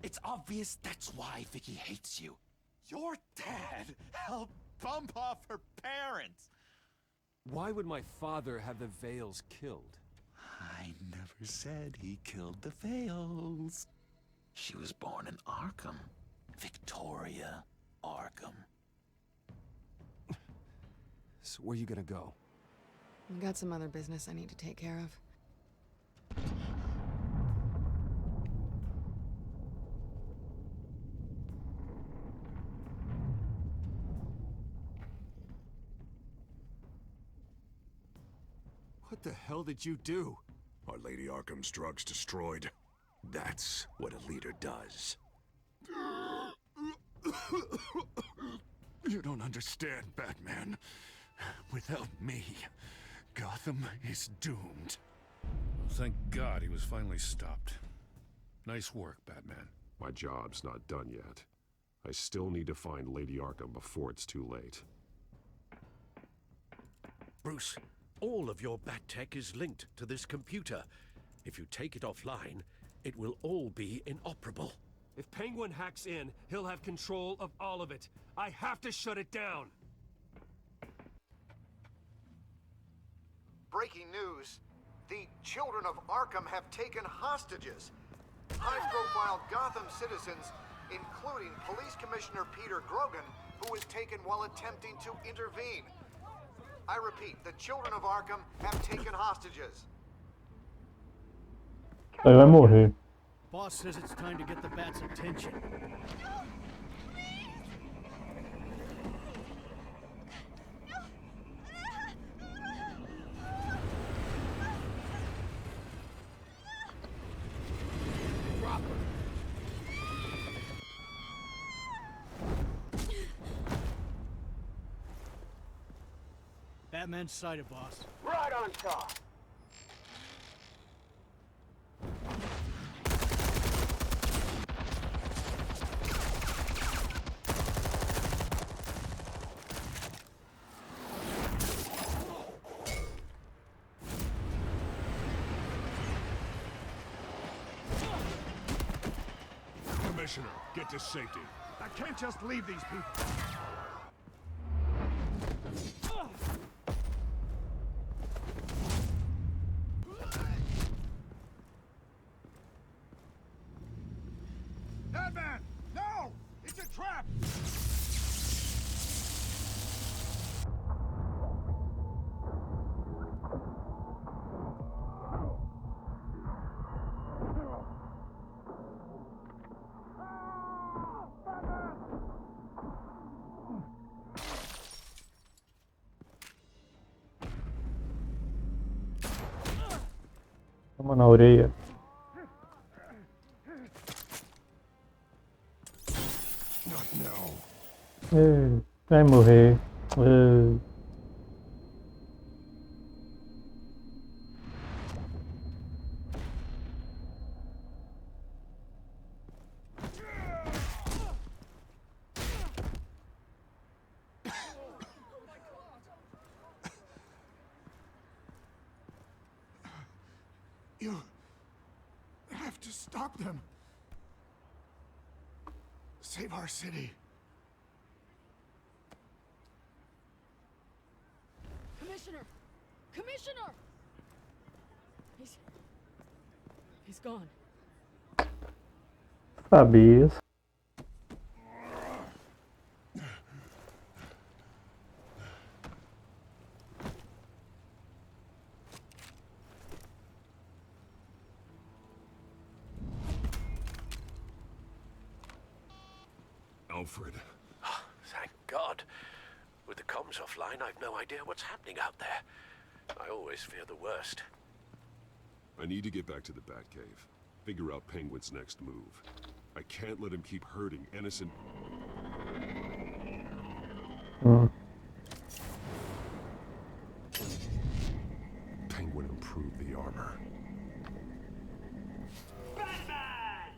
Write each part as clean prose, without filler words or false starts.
It's obvious that's why Vicky hates you. Your dad helped bump off her parents. Why would my father have the Vales killed? I never said he killed the Vales. She was born in Arkham. Victoria Arkham. So where you gonna go? I've got some other business I need to take care of. What the hell did you do? Our Lady Arkham's drugs destroyed. That's what a leader does. You don't understand, Batman. Without me, Gotham is doomed. Thank God he was finally stopped. Nice work, Batman. My job's not done yet. I still need to find Lady Arkham before it's too late. Bruce, all of your bat tech is linked to this computer. If you take it offline, it will all be inoperable. If Penguin hacks in, he'll have control of all of it. I have to shut it down. Breaking news. The children of Arkham have taken hostages. High-profile Gotham citizens, including Police Commissioner Peter Grogan, who was taken while attempting to intervene. I repeat, the children of Arkham have taken hostages. Ele vai morrer. Boss says it's time to get the Bat's attention. Batman's sighted, boss. Right on top. Commissioner, get to safety. I can't just leave these people. Batman! No! It's a trap! Toma na orelha. Vai morrer. You have to stop them. Save our city. Commissioner! Commissioner! He's gone. Sabia. Alfred. Oh, thank God. With the comms offline, I've no idea what's happening out there. I always fear the worst. I need to get back to the Batcave. Figure out Penguin's next move. I can't let him keep hurting innocent... Penguin improved the armor. Batman!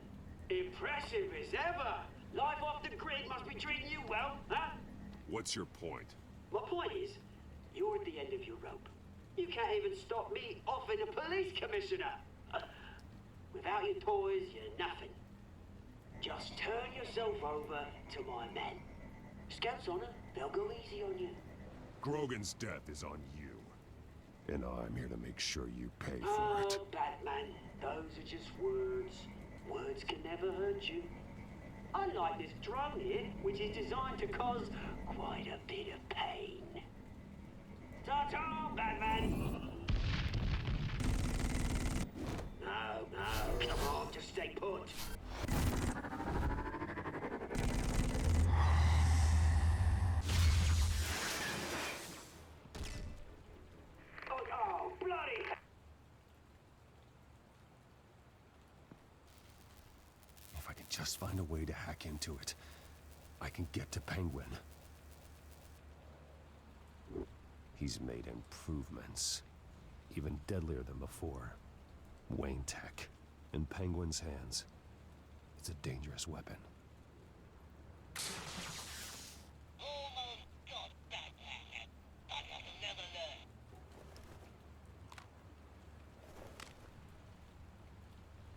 Impressive as ever. Life off the grid must be treating you well, huh? What's your point? My point is, you're at the end of your rope. You can't even stop me offing a police commissioner. Without your toys, you're nothing. Just turn yourself over to my men. Scouts honor, they'll go easy on you. Grogan's death is on you. And I'm here to make sure you pay for it. Oh, Batman, those are just words. Words can never hurt you. Unlike this drone here, which is designed to cause quite a bit of pain. Ta-ta, Batman! No, come on, just stay put. Oh, bloody! If I can just find a way to hack into it, I can get to Penguin. He's made improvements, even deadlier than before. Wayne Tech, in Penguin's hands. It's a dangerous weapon.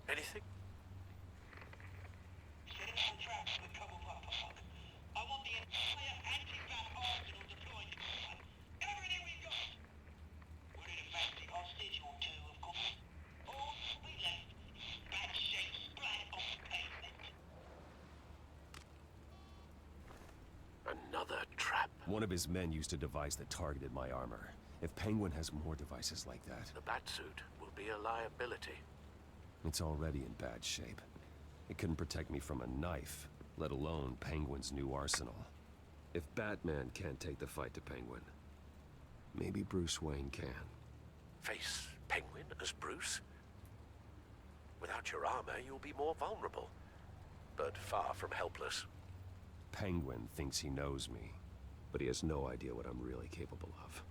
Anything? Another trap. One of his men used a device that targeted my armor. If Penguin has more devices like that... The Batsuit will be a liability. It's already in bad shape. It couldn't protect me from a knife, let alone Penguin's new arsenal. If Batman can't take the fight to Penguin, maybe Bruce Wayne can. Face Penguin as Bruce? Without your armor, you'll be more vulnerable, but far from helpless. Penguin thinks he knows me, but he has no idea what I'm really capable of.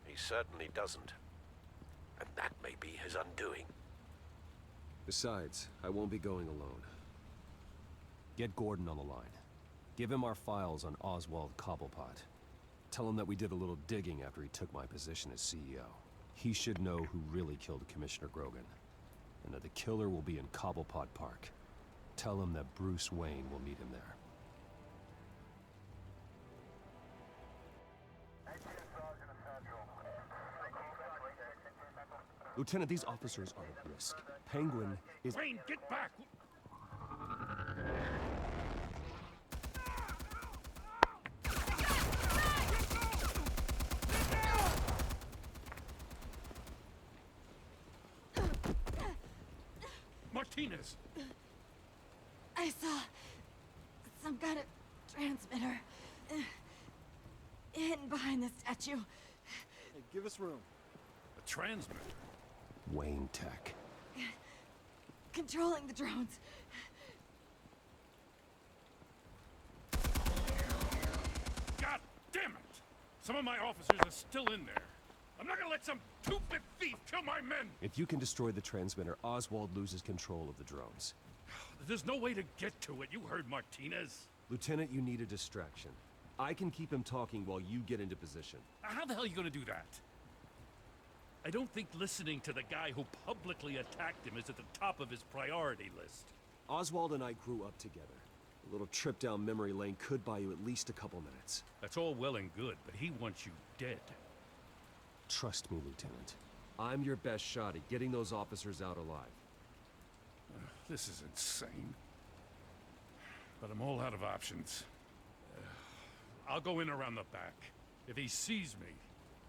He certainly doesn't. And that may be his undoing. Besides, I won't be going alone. Get Gordon on the line. Give him our files on Oswald Cobblepot. Tell him that we did a little digging after he took my position as CEO. He should know who really killed Commissioner Grogan, and that the killer will be in Cobblepot Park. Tell him that Bruce Wayne will meet him there. Lieutenant, these officers are at risk. Penguin is... Wayne, get back! Martinez! I saw some kind of transmitter hidden behind the statue. Hey, give us room. A transmitter? Wayne Tech. Controlling the drones. God damn it! Some of my officers are still in there. I'm not gonna let some two-bit thief kill my men! If you can destroy the transmitter, Oswald loses control of the drones. There's no way to get to it. You heard Martinez. Lieutenant, you need a distraction. I can keep him talking while you get into position. How the hell are you gonna do that? I don't think listening to the guy who publicly attacked him is at the top of his priority list. Oswald and I grew up together. A little trip down memory lane could buy you at least a couple minutes. That's all well and good, but he wants you dead. Trust me, Lieutenant. I'm your best shot at getting those officers out alive. This is insane. But I'm all out of options. I'll go in around the back. If he sees me...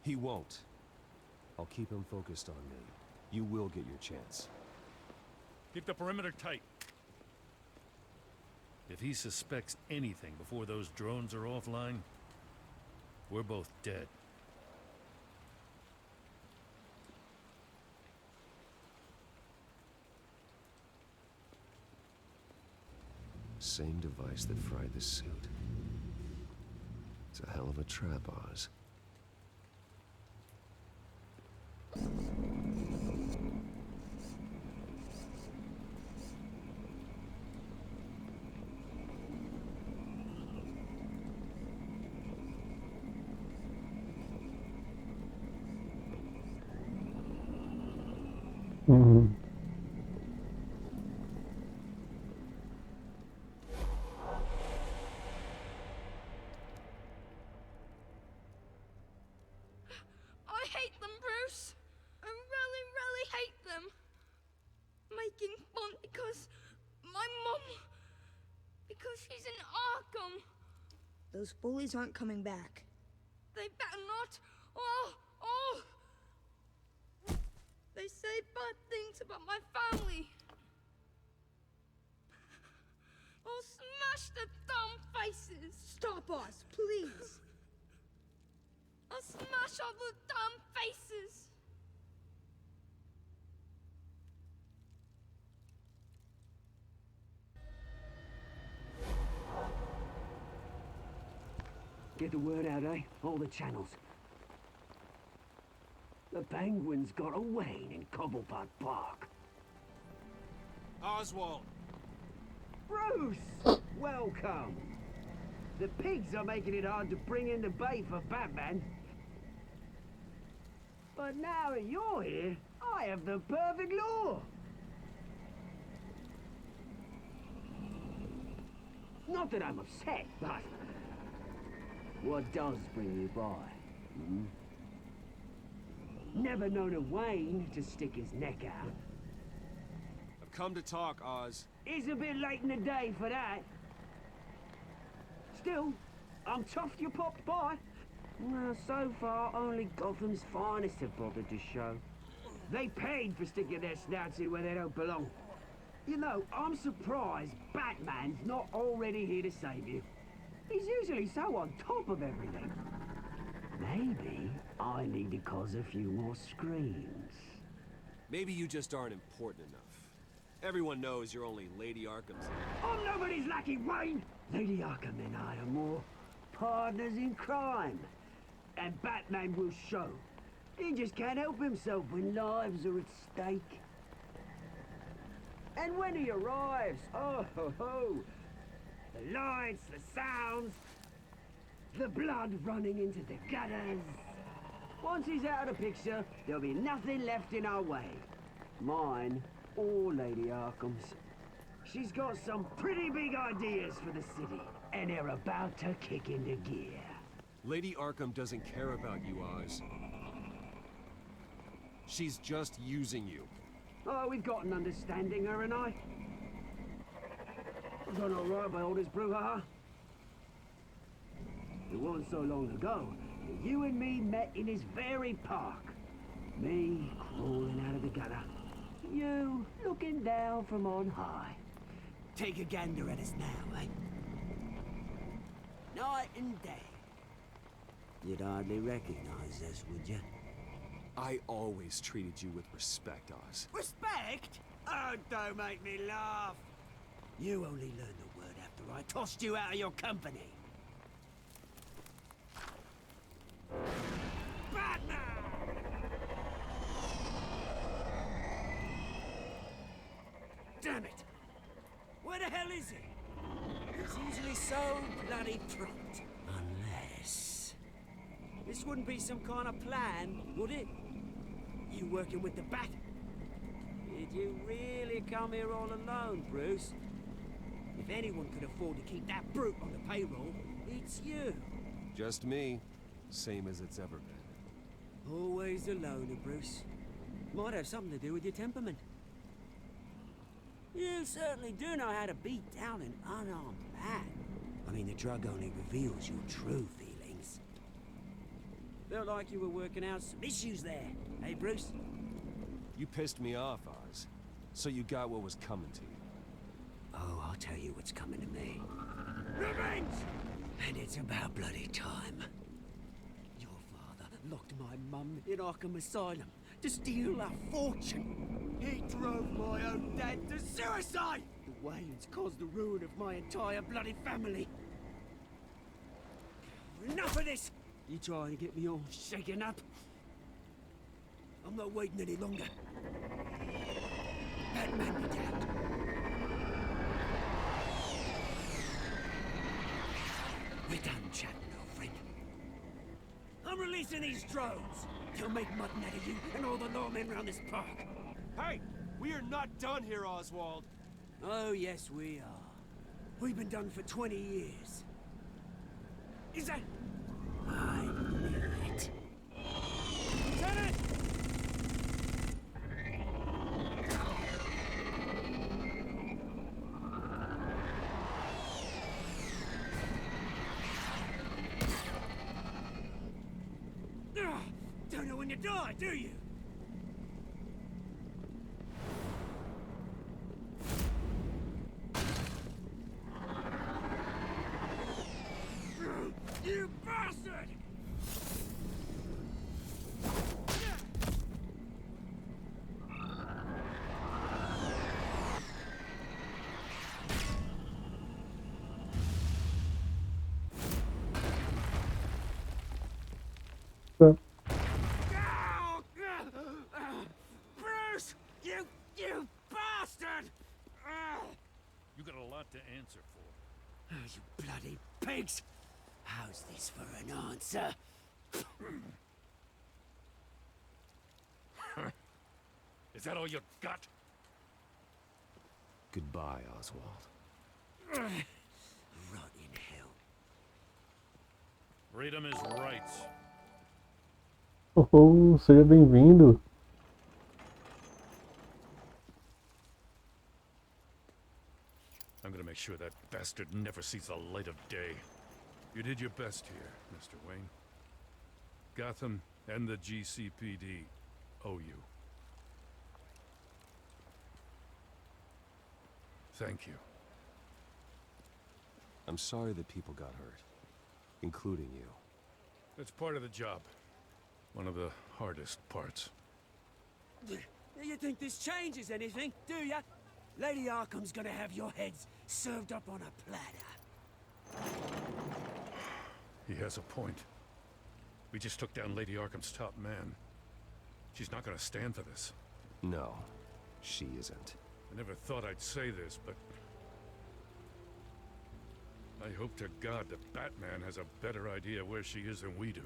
He won't. I'll keep him focused on me. You will get your chance. Keep the perimeter tight. If he suspects anything before those drones are offline, we're both dead. Same device that fried the suit. It's a hell of a trap, Oz. She's in Arkham. Those bullies aren't coming back. They better not. Oh! They say bad things about my family. I'll smash the dumb faces. Stop us, please. I'll smash all the dumb faces. Get the word out, eh? All the channels. The Penguin's got a wane in Cobblepot Park. Oswald! Bruce! Welcome! The pigs are making it hard to bring in the bait for Batman. But now that you're here, I have the perfect lure! Not that I'm upset, but... what does bring you by? Hmm? Never known a Wayne to stick his neck out. I've come to talk, Oz. It's a bit late in the day for that. Still, I'm chuffed you popped by. Well, so far, only Gotham's finest have bothered to show. They paid for sticking their snouts in where they don't belong. You know, I'm surprised Batman's not already here to save you. He's usually so on top of everything. Maybe I need to cause a few more screams. Maybe you just aren't important enough. Everyone knows you're only Lady Arkham's. I'm nobody's lackey, Wayne! Lady Arkham and I are more partners in crime. And Batman will show. He just can't help himself when lives are at stake. And when he arrives, oh ho ho! The lights, the sounds, the blood running into the gutters. Once he's out of the picture, there'll be nothing left in our way. Mine or Lady Arkham's. She's got some pretty big ideas for the city, and they're about to kick into gear. Lady Arkham doesn't care about you, Oz. She's just using you. Oh, we've got an understanding, her and I. I've done all right by all this brouhaha. It wasn't so long ago that you and me met in this very park. Me crawling out of the gutter. You looking down from on high. Take a gander at us now, eh? Night and day. You'd hardly recognize us, would you? I always treated you with respect, Oz. Respect? Oh, don't make me laugh. You only learned the word after I tossed you out of your company. Batman! Damn it! Where the hell is he? He's usually so bloody prompt. Unless... this wouldn't be some kind of plan, would it? You working with the Bat? Did you really come here all alone, Bruce? If anyone could afford to keep that brute on the payroll, it's you. Just me. Same as it's ever been. Always a loner, Bruce. Might have something to do with your temperament. You certainly do know how to beat down an unarmed man. I mean, the drug only reveals your true feelings. Felt like you were working out some issues there, hey, Bruce? You pissed me off, Oz. So you got what was coming to you. Oh, I'll tell you what's coming to me. Revenge! And it's about bloody time. Your father locked my mum in Arkham Asylum to steal our fortune. He drove my own dad to suicide! The Waynes caused the ruin of my entire bloody family. Enough of this! You trying to get me all shaken up? I'm not waiting any longer. Batman be damned. We're done chatting, old friend. I'm releasing these drones. They'll make mutton out of you and all the lawmen around this park. Hey! We are not done here, Oswald. Oh, yes, we are. We've been done for 20 years. Is that... I knew it. Lieutenant! Don't know when you die, do you? You bastard! Bruce! You bastard! You got a lot to answer for. Oh, you bloody pigs! How's this for an answer? Is that all you got? Goodbye, Oswald. Rot in hell. Freedom is rights. Oh, seja bem-vindo. I'm gonna make sure that bastard never sees the light of day. You did your best here, Mr. Wayne. Gotham and the GCPD owe you. Thank you. I'm sorry that people got hurt, including you. It's part of the job. One of the hardest parts. You think this changes anything, do ya? Lady Arkham's gonna have your heads served up on a platter. He has a point. We just took down Lady Arkham's top man. She's not gonna stand for this. No, she isn't. I never thought I'd say this, but I hope to God that Batman has a better idea where she is than we do.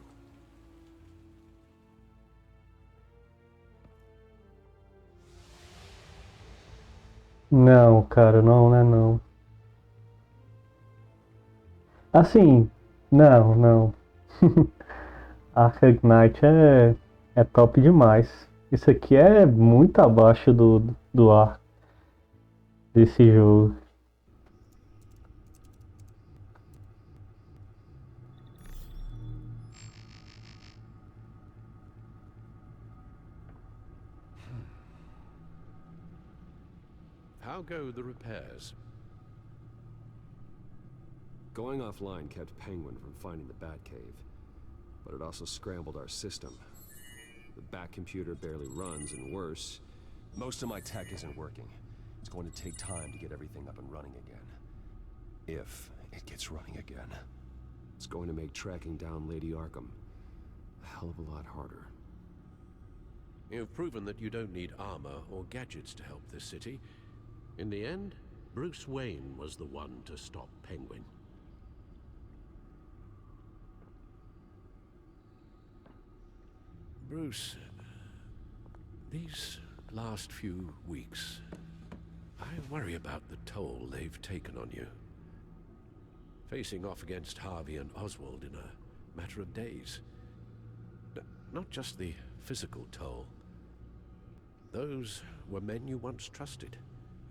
Não, cara, não, né, não. Assim, não. Arkham Knight é top demais. Isso aqui é muito abaixo do ar desse jogo. How go the repairs? Going offline kept Penguin from finding the Batcave, but it also scrambled our system. The Bat computer barely runs, and worse, most of my tech isn't working. It's going to take time to get everything up and running again. If it gets running again. It's going to make tracking down Lady Arkham a hell of a lot harder. You've proven that you don't need armor or gadgets to help this city. In the end, Bruce Wayne was the one to stop Penguin. Bruce, these last few weeks, I worry about the toll they've taken on you. Facing off against Harvey and Oswald in a matter of days. Not just the physical toll. Those were men you once trusted.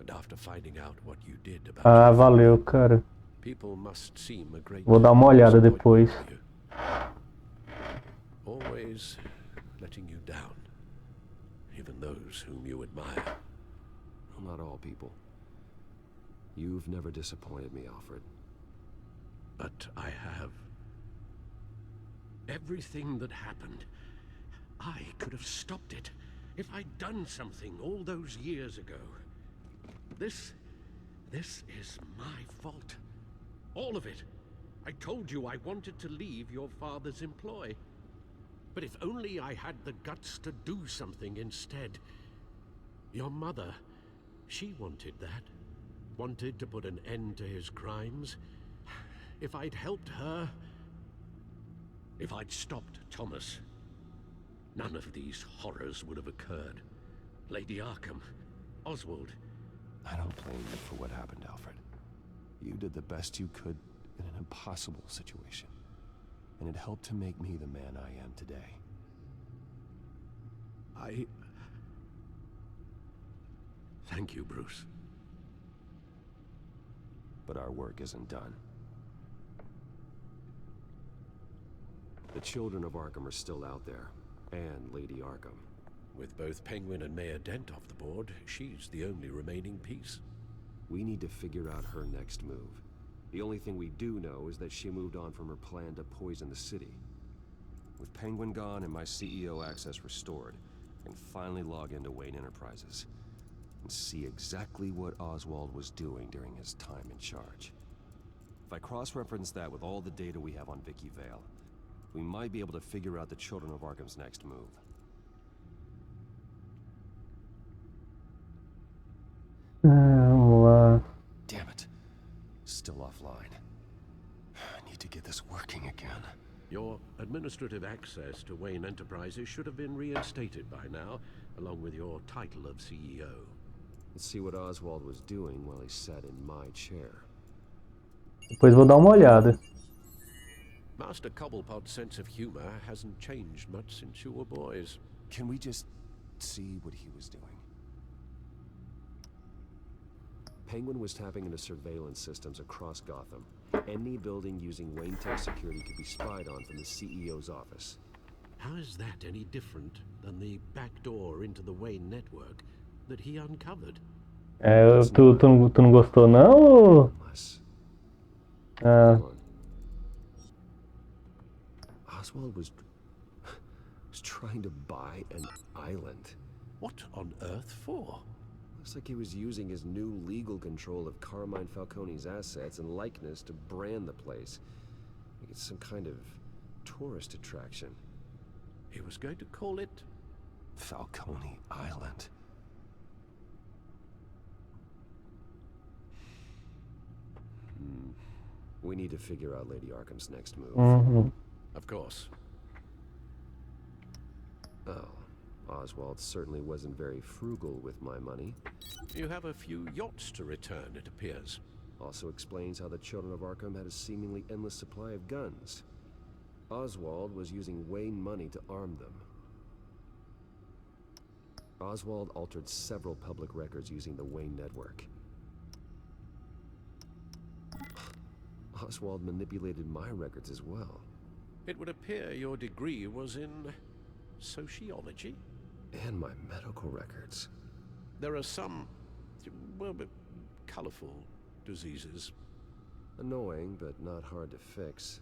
And after finding out what you did about Valeu, cara. people must seem a great Vou dar uma olhada depois. Always letting you down, even those whom you admire. Not all people. You've never disappointed me, Alfred. But I have. Everything that happened, I could have stopped it if I'd done something all those years ago. This is my fault. All of it. I told you I wanted to leave your father's employ. But if only I had the guts to do something instead. Your mother, she wanted that. Wanted to put an end to his crimes. If I'd helped her, if I'd stopped Thomas, none of these horrors would have occurred. Lady Arkham, Oswald. I don't blame you for what happened, Alfred. You did the best you could in an impossible situation. And it helped to make me the man I am today. Thank you, Bruce. But our work isn't done. The children of Arkham are still out there, and Lady Arkham. With both Penguin and Mayor Dent off the board, she's the only remaining piece. We need to figure out her next move. The only thing we do know is that she moved on from her plan to poison the city. With Penguin gone and my CEO access restored, I can finally log into Wayne Enterprises and see exactly what Oswald was doing during his time in charge. If I cross-reference that with all the data we have on Vicky Vale, we might be able to figure out the Children of Arkham's next move. Vamos lá. Damn it. Still offline. I need to get this working again. Your administrative access to Wayne Enterprises should have been reinstated by now, along with your title of CEO. Let's see what Oswald was doing while he sat in my chair. Depois vou dar uma olhada. Master Cobblepot's sense of humor hasn't changed much since you were boys. Can we just see what he was doing? Penguin was tapping into surveillance systems across Gotham. Any building using Wayne Tech security could be spied on from the CEO's office. How is that any different than the back door into the Wayne network that he uncovered? Tu não gostou não? Oswald was trying to buy an island. What on earth for? Looks like he was using his new legal control of Carmine Falcone's assets and likeness to brand the place. Like it's some kind of tourist attraction. He was going to call it Falcone Island. We need to figure out Lady Arkham's next move. Of course. Oh, Oswald certainly wasn't very frugal with my money. You have a few yachts to return, it appears. Also explains how the Children of Arkham had a seemingly endless supply of guns. Oswald was using Wayne money to arm them. Oswald altered several public records using the Wayne network. Oswald manipulated my records as well. It would appear your degree was in sociology? And my medical records. There are some, well, colorful diseases. Annoying, but not hard to fix.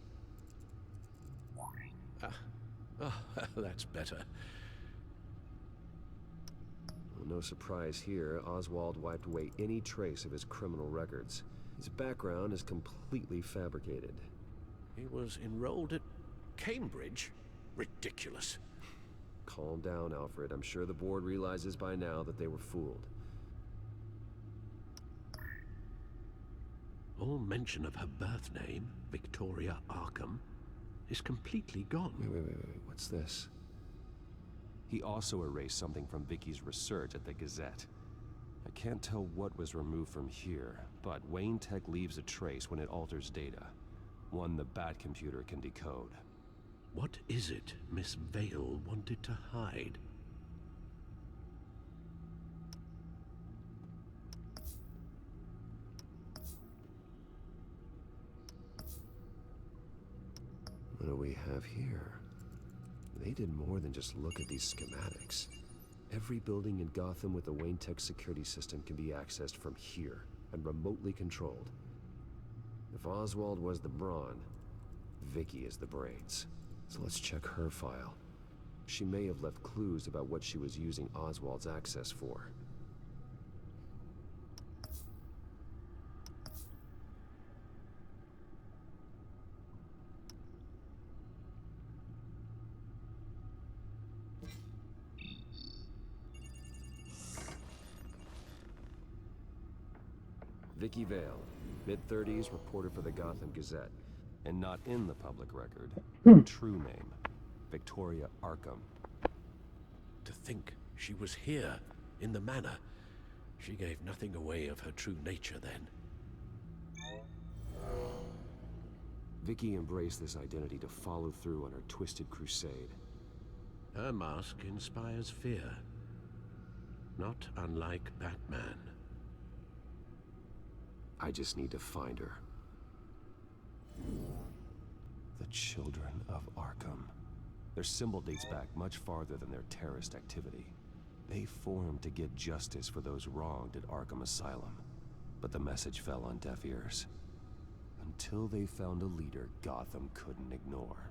That's better. Well, no surprise here, Oswald wiped away any trace of his criminal records. His background is completely fabricated. He was enrolled at Cambridge? Ridiculous. Calm down, Alfred. I'm sure the board realizes by now that they were fooled. All mention of her birth name, Victoria Arkham, is completely gone. Wait. What's this? He also erased something from Vicky's research at the Gazette. I can't tell what was removed from here, but Wayne Tech leaves a trace when it alters data. One the Bat computer can decode. What is it Miss Vale wanted to hide? What do we have here? They did more than just look at these schematics. Every building in Gotham with the Wayne Tech security system can be accessed from here and remotely controlled. If Oswald was the brawn, Vicky is the brains. So let's check her file. She may have left clues about what she was using Oswald's access for. Vicky Vale, mid-30s, reporter for the Gotham Gazette. And not in the public record. True name, Victoria Arkham. To think she was here, in the manor. She gave nothing away of her true nature then. Vicky embraced this identity to follow through on her twisted crusade. Her mask inspires fear. Not unlike Batman. I just need to find her. The Children of Arkham. Their symbol dates back much farther than their terrorist activity. They formed to get justice for those wronged at Arkham Asylum. But the message fell on deaf ears. Until they found a leader Gotham couldn't ignore.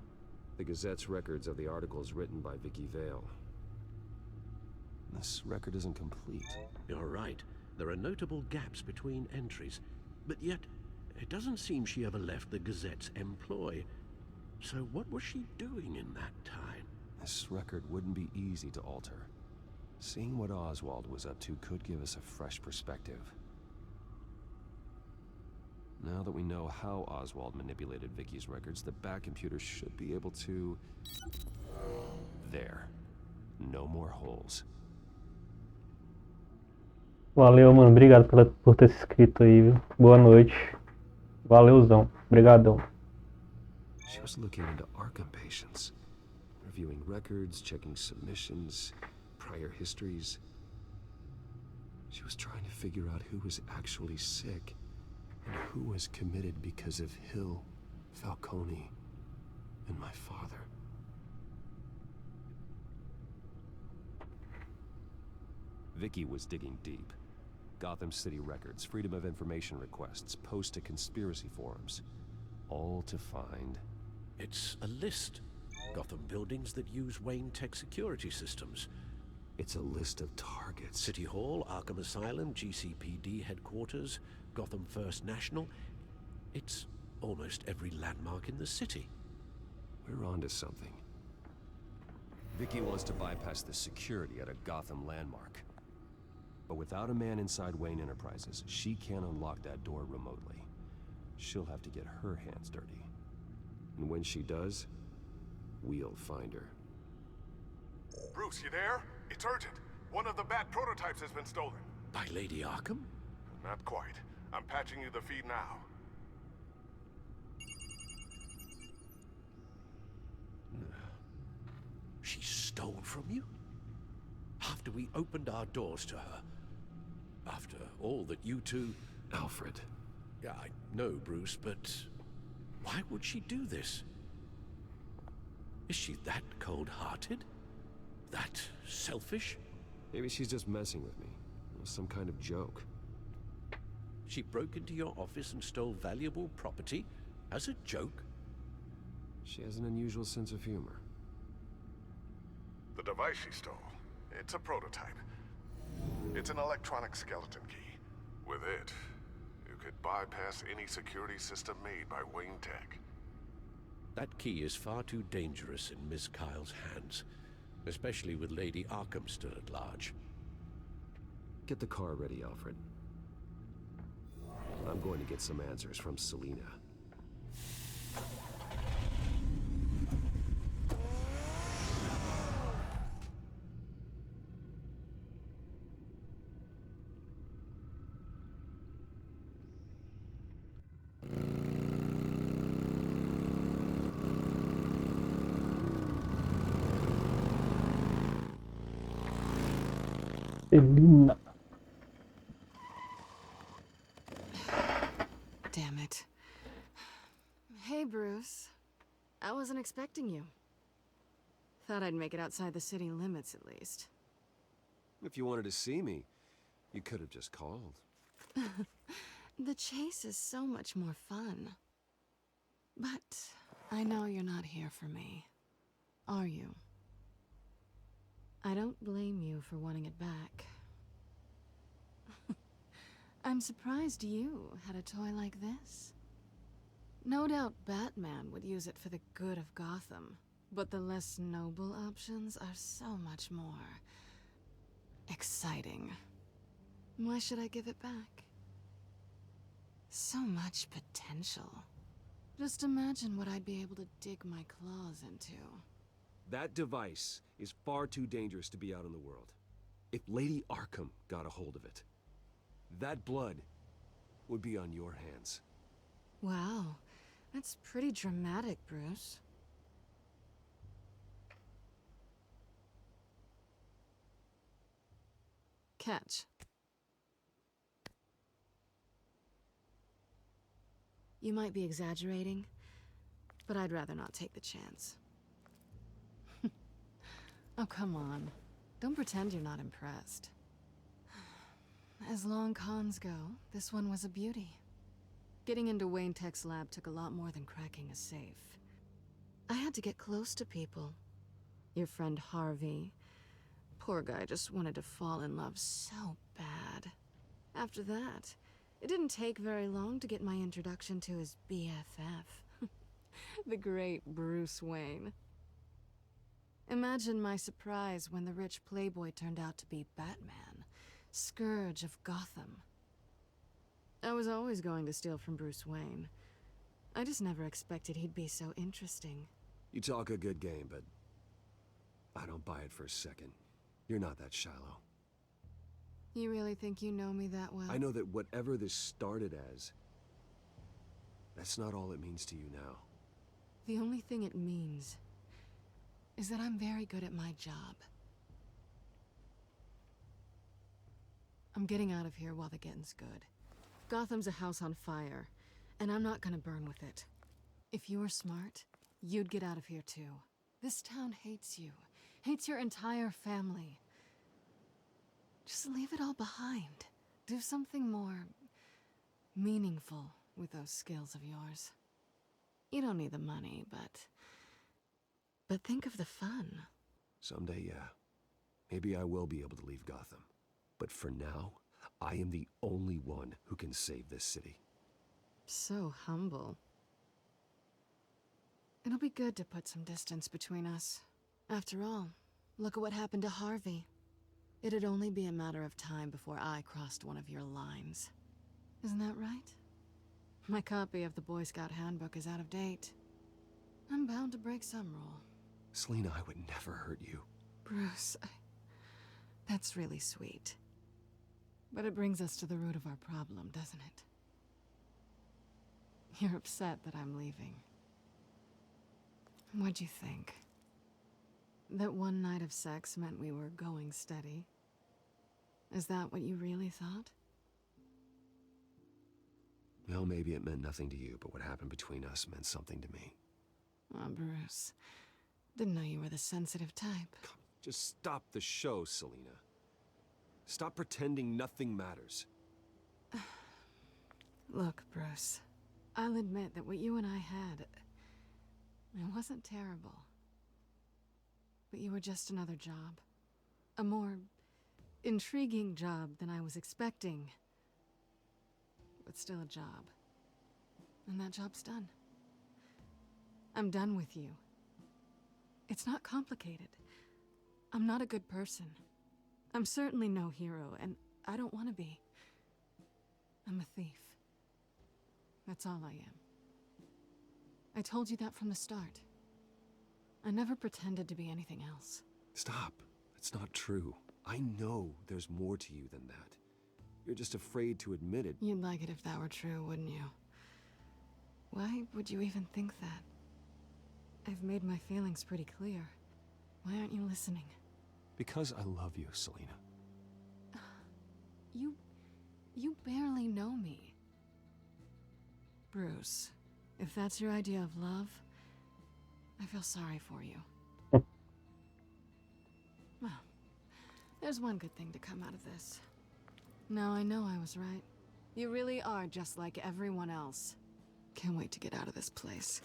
The Gazette's records of the articles written by Vicky Vale. This record isn't complete. You're right. There are notable gaps between entries. But yet, it doesn't seem she ever left the Gazette's employ. So what was she doing in that time? This record wouldn't be easy to alter. Seeing what Oswald was up to could give us a fresh perspective. Now that we know how Oswald manipulated Vicky's records, the back computer should be able to... There. No more holes. Valeu, mano. Obrigado por ter se inscrito aí, viu? Boa noite. Valeuzão. Obrigadão. She was looking into Arkham patients. Reviewing records, checking submissions, prior histories. She was trying to figure out who was actually sick. And who was committed because of Hill, Falcone, and my father. Vicky was digging deep. Gotham City records, Freedom of Information requests, posts to conspiracy forums. All to find... It's a list. Gotham buildings that use Wayne Tech security systems. It's a list of targets. City Hall, Arkham Asylum, GCPD headquarters, Gotham First National. It's almost every landmark in the city. We're onto something. Vicky wants to bypass the security at a Gotham landmark. But without a man inside Wayne Enterprises, she can't unlock that door remotely. She'll have to get her hands dirty. And when she does, we'll find her. Bruce, you there? It's urgent. One of the Bat prototypes has been stolen. By Lady Arkham? Not quite. I'm patching you the feed now. She stole from you? After we opened our doors to her? After all that you two... Alfred. Yeah, I know, Bruce, but... why would she do this? Is she that cold-hearted? That selfish? Maybe she's just messing with me. It was some kind of joke. She broke into your office and stole valuable property as a joke? She has an unusual sense of humor. The device she stole, it's a prototype. It's an electronic skeleton key. With it, you could bypass any security system made by Wayne Tech. That key is far too dangerous in Miss Kyle's hands, especially with Lady Arkham still at large. Get the car ready, Alfred. I'm going to get some answers from Selina. Selina. Damn it. Hey, Bruce. I wasn't expecting you. Thought I'd make it outside the city limits, at least. If you wanted to see me, you could have just called. The chase is so much more fun. But I know you're not here for me. Are you? I don't blame you for wanting it back. I'm surprised you had a toy like this. No doubt Batman would use it for the good of Gotham, but the less noble options are so much more exciting. Why should I give it back? So much potential. Just imagine what I'd be able to dig my claws into. That device is far too dangerous to be out in the world. If Lady Arkham got a hold of it, that blood would be on your hands. Wow, that's pretty dramatic, Bruce. Catch. You might be exaggerating, but I'd rather not take the chance. Oh, come on. Don't pretend you're not impressed. As long cons go, this one was a beauty. Getting into Wayne Tech's lab took a lot more than cracking a safe. I had to get close to people. Your friend Harvey. Poor guy just wanted to fall in love so bad. After that, it didn't take very long to get my introduction to his BFF. The great Bruce Wayne. Imagine my surprise when the rich playboy turned out to be Batman, Scourge of Gotham. I was always going to steal from Bruce Wayne. I just never expected he'd be so interesting. You talk a good game, but I don't buy it for a second. You're not that shallow. You really think you know me that well? I know that whatever this started as, that's not all it means to you now. The only thing it means is that I'm very good at my job. I'm getting out of here while the getting's good. Gotham's a house on fire, and I'm not gonna burn with it. If you were smart, you'd get out of here too. This town hates you, hates your entire family. Just leave it all behind. Do something more meaningful with those skills of yours. You don't need the money, but think of the fun. Someday, yeah. Maybe I will be able to leave Gotham. But for now, I am the only one who can save this city. So humble. It'll be good to put some distance between us. After all, look at what happened to Harvey. It'd only be a matter of time before I crossed one of your lines. Isn't that right? My copy of the Boy Scout handbook is out of date. I'm bound to break some rule. Selina, I would never hurt you. Bruce, that's really sweet. But it brings us to the root of our problem, doesn't it? You're upset that I'm leaving. What'd you think? That one night of sex meant we were going steady? Is that what you really thought? Well, maybe it meant nothing to you, but what happened between us meant something to me. Oh, Bruce. Didn't know you were the sensitive type. Just stop the show, Selina. Stop pretending nothing matters. Look, Bruce. I'll admit that what you and I had, it wasn't terrible. But you were just another job. A more intriguing job than I was expecting. But still a job. And that job's done. I'm done with you. It's not complicated. I'm not a good person. I'm certainly no hero, and I don't want to be. I'm a thief. That's all I am. I told you that from the start. I never pretended to be anything else. Stop. It's not true. I know there's more to you than that. You're just afraid to admit it. You'd like it if that were true, wouldn't you? Why would you even think that? I've made my feelings pretty clear. Why aren't you listening? Because I love you, Selina. You barely know me. Bruce, if that's your idea of love, I feel sorry for you. Well, there's one good thing to come out of this. Now I know I was right. You really are just like everyone else. Can't wait to get out of this place.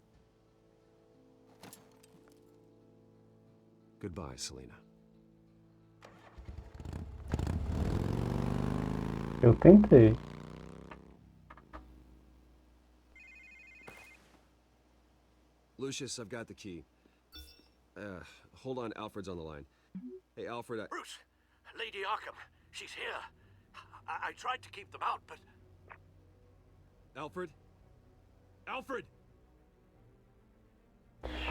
Goodbye, Selina. Eu tentei. Lucius, I've got the key. Hold on, Alfred's on the line. Hey, Alfred, Bruce, Lady Arkham, she's here. I tried to keep them out, but... Alfred? Alfred!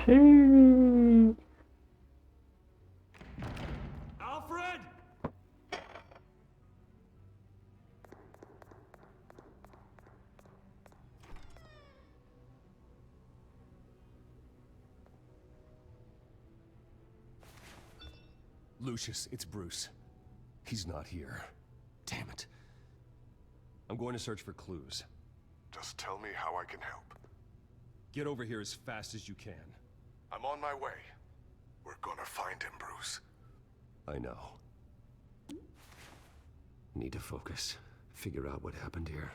Xiii. Alfred! Lucius, it's Bruce. He's not here. Damn it. I'm going to search for clues. Just tell me how I can help. Get over here as fast as you can. I'm on my way. We're gonna find him, Bruce. I know. Need to focus. Figure out what happened here.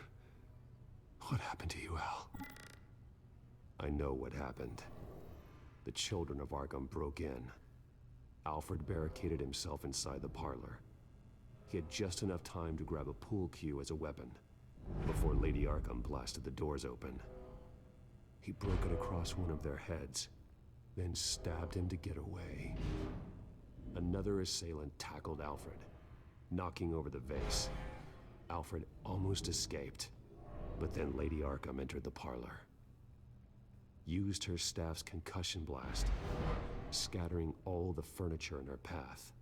What happened to you, Al? I know what happened. The children of Arkham broke in. Alfred barricaded himself inside the parlor. He had just enough time to grab a pool cue as a weapon before Lady Arkham blasted the doors open. He broke it across one of their heads, then stabbed him to get away. Another assailant tackled Alfred, knocking over the vase. Alfred almost escaped, but then Lady Arkham entered the parlor. Used her staff's concussion blast, scattering all the furniture in her path,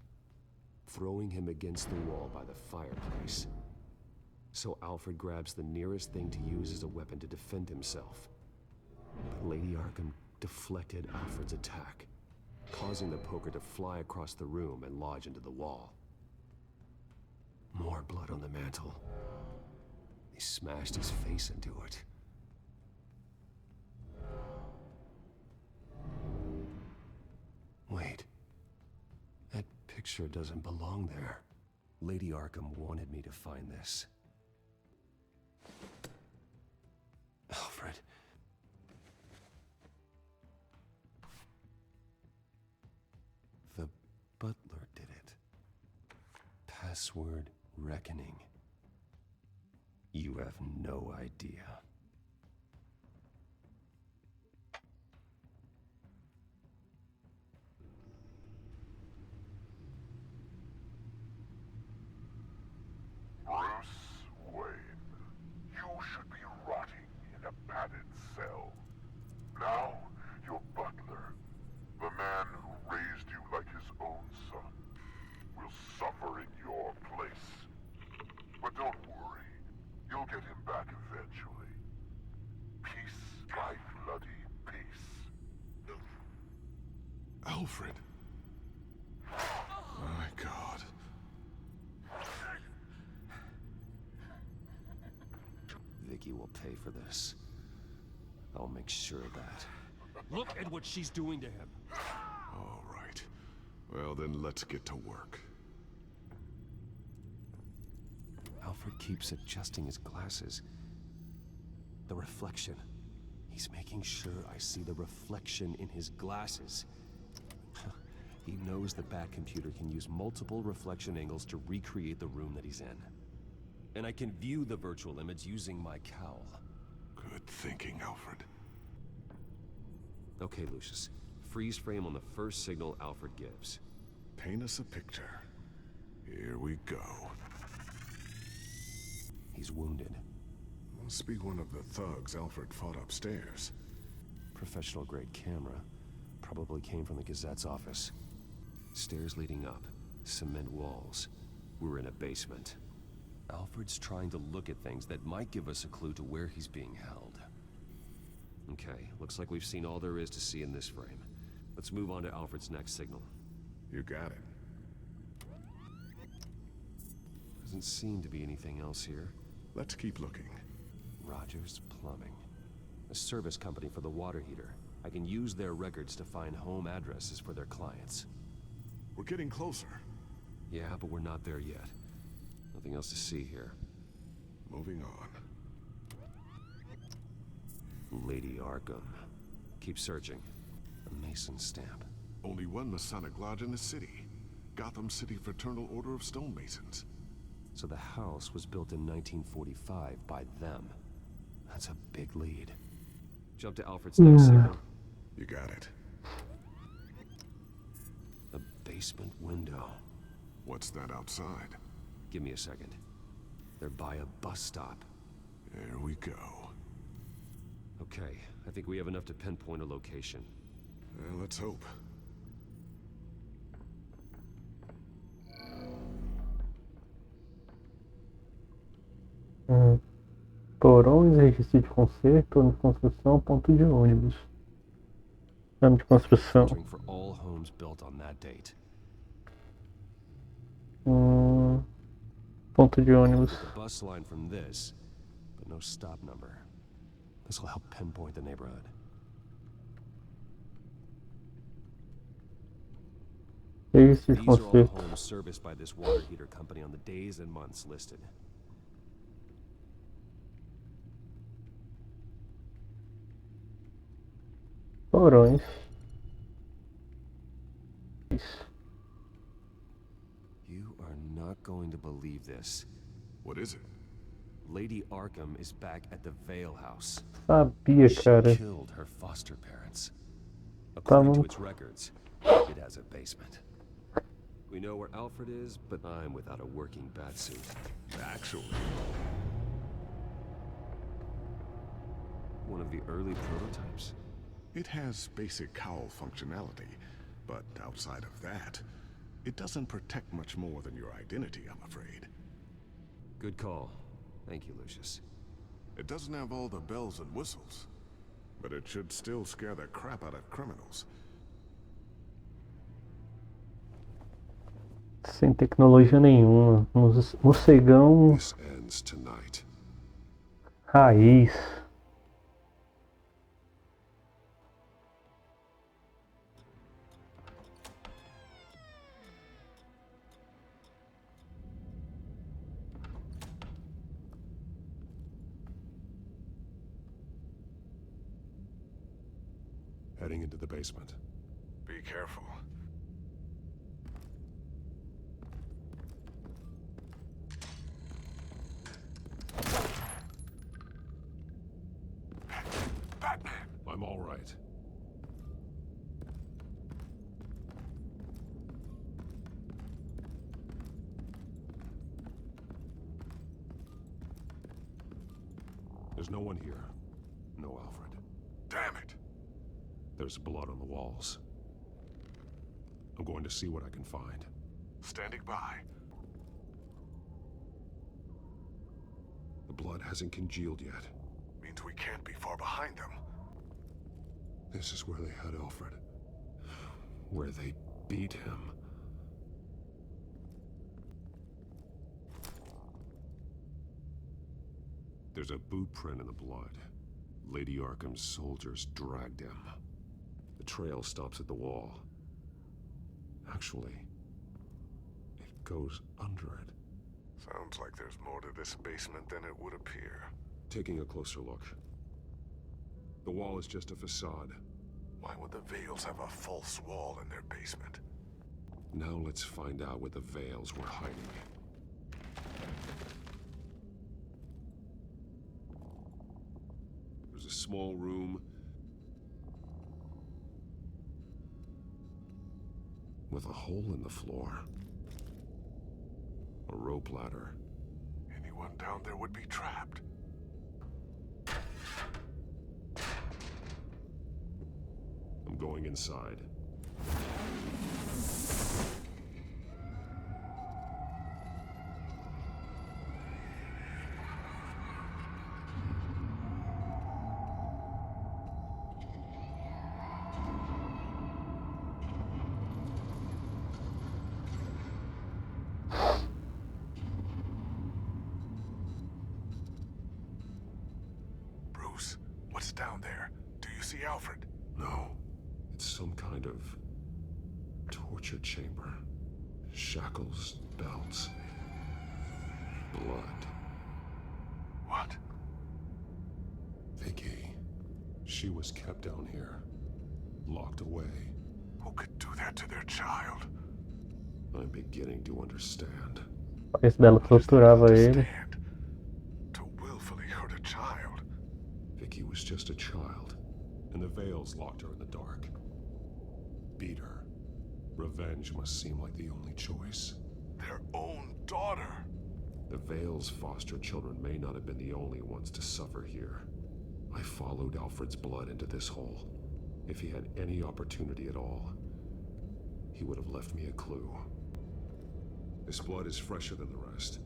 throwing him against the wall by the fireplace. So Alfred grabs the nearest thing to use as a weapon to defend himself. But Lady Arkham deflected Alfred's attack, causing the poker to fly across the room and lodge into the wall. More blood on the mantel. He smashed his face into it. Wait. That picture doesn't belong there. Lady Arkham wanted me to find this. Alfred. The butler did it. Password reckoning. You have no idea. Bruce Wayne, you should be rotting in a padded cell. Now, your butler, the man who raised you like his own son, will suffer in your place. But don't worry, you'll get him back eventually. Peace by bloody peace. Alfred. My God. Vicky will pay for this. I'll make sure of that. Look at what she's doing to him. All right. Well, then let's get to work. Alfred keeps adjusting his glasses. The reflection. He's making sure I see the reflection in his glasses. He knows the Batcomputer can use multiple reflection angles to recreate the room that he's in. And I can view the virtual image using my cowl. Good thinking, Alfred. Okay, Lucius. Freeze frame on the first signal Alfred gives. Paint us a picture. Here we go. He's wounded. Must be one of the thugs Alfred fought upstairs. Professional-grade camera. Probably came from the Gazette's office. Stairs leading up. Cement walls. We're in a basement. Alfred's trying to look at things that might give us a clue to where he's being held. Okay, looks like we've seen all there is to see in this frame. Let's move on to Alfred's next signal. You got it. Doesn't seem to be anything else here. Let's keep looking. Rogers Plumbing. A service company for the water heater. I can use their records to find home addresses for their clients. We're getting closer. Yeah, but we're not there yet. Nothing else to see here. Moving on. Lady Arkham. Keep searching. A Mason stamp. Only one Masonic lodge in the city. Gotham City Fraternal Order of Stonemasons. So the house was built in 1945 by them. That's a big lead. Jump to Alfred's next signal. You got it. A basement window. What's that outside? Give me a second. They're by a bus stop. There we go. Okay, I think we have enough to pinpoint a location. Let's hope. Porões, registro de conserto, de construção, ponto de ônibus. Nome de construção. For all homes built on that date. Ponto de ônibus. Bus line from this, but no stop number. This will help pinpoint the neighborhood. Isso, These are all the conserto. homes serviced by this water heater company on the days and months listed. Porões. You are not going to believe this. What is it? Lady Arkham is back at the Vale House. Sabia, She cara. killed her foster parents. According to maluco. its records, it has a basement. We know where Alfred is, but I'm without a working batsuit. Actually, one of the early prototypes. it has basic cowl functionality, but outside of that, it doesn't protect much more than your identity, I'm afraid. Good call. Thank you, Lucius. It doesn't have all the bells and whistles, but it should still scare the crap out of criminals. Sem tecnologia nenhuma. Morcegão This ends tonight. raiz. Heading into the basement. Be careful. Batman! I'm all right. There's no one here. No Alfred. Damn it! There's blood on the walls. I'm going to see what I can find. Standing by. The blood hasn't congealed yet. Means we can't be far behind them. This is where they had Alfred. Where they beat him. There's a boot print in the blood. Lady Arkham's soldiers dragged him. The trail stops at the wall. Actually, it goes under it. Sounds like there's more to this basement than it would appear. Taking a closer look. The wall is just a facade. Why would the Vales have a false wall in their basement? Now let's find out what the Vales were hiding. There's a small room with a hole in the floor. A rope ladder. Anyone down there would be trapped. I'm going inside. Bruce, what's down there? Do you see Alfred? No. It's some kind of torture chamber. Shackles, belts, blood. What? Vicky. She was kept down here. Locked away. Who could do that to their child? I'm beginning to understand. Esse dela torturava ele. To willfully hurt a child. Vicky was just a child, and the Vales locked her in the dark. Beat her. Revenge must seem like the only choice. Their own daughter! The Vales' foster children may not have been the only ones to suffer here. I followed Alfred's blood into this hole. If he had any opportunity at all, he would have left me a clue. This blood is fresher than the rest.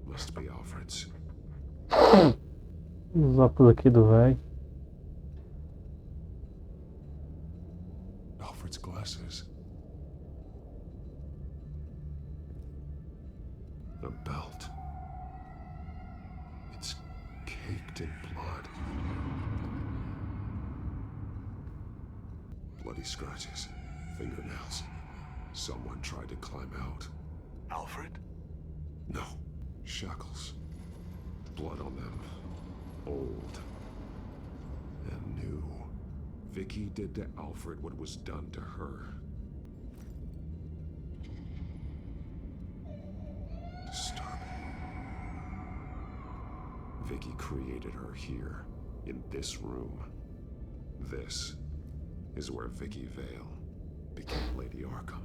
Must be Alfred's. Os óculos aqui do velho. Alfred's glasses. The belt. It's caked in blood. Bloody scratches. Fingernails. Someone tried to climb out. Alfred? No. Shackles. Blood on them. Old. And new. Vicky did to Alfred what was done to her. Disturbing. Vicky created her here, in this room. This is where Vicky Vale became Lady Arkham.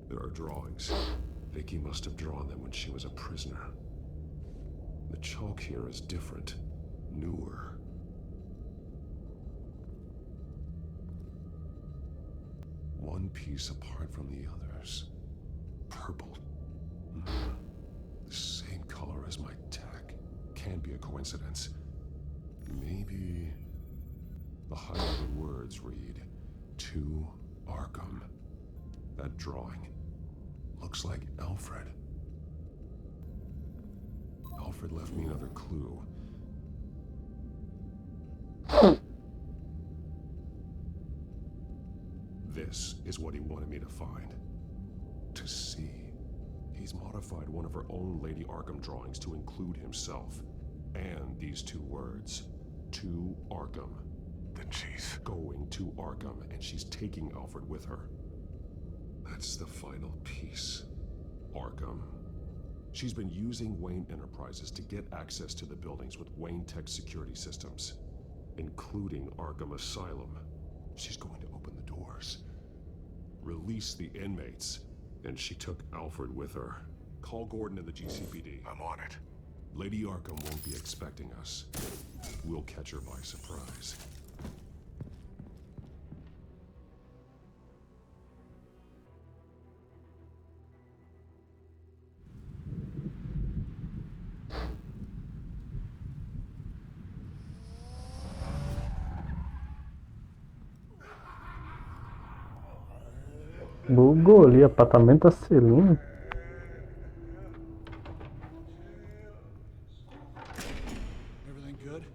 There are drawings. Vicky must have drawn them when she was a prisoner. The chalk here is different, newer. One piece apart from the others. Purple. The same color as my tech. Can't be a coincidence. Maybe... The highlighted words read, "To Arkham." That drawing looks like Alfred. Alfred left me another clue. This is what he wanted me to find. To see. He's modified one of her own Lady Arkham drawings to include himself. And these two words. To Arkham. Then she's going to Arkham, and she's taking Alfred with her. That's the final piece. Arkham. She's been using Wayne Enterprises to get access to the buildings with Wayne Tech security systems, including Arkham Asylum. She's going to open the doors, release the inmates, and she took Alfred with her. Call Gordon and the GCPD. I'm on it. Lady Arkham won't be expecting us. We'll catch her by surprise. Bugou ali, apartamento da Celina. Everything good?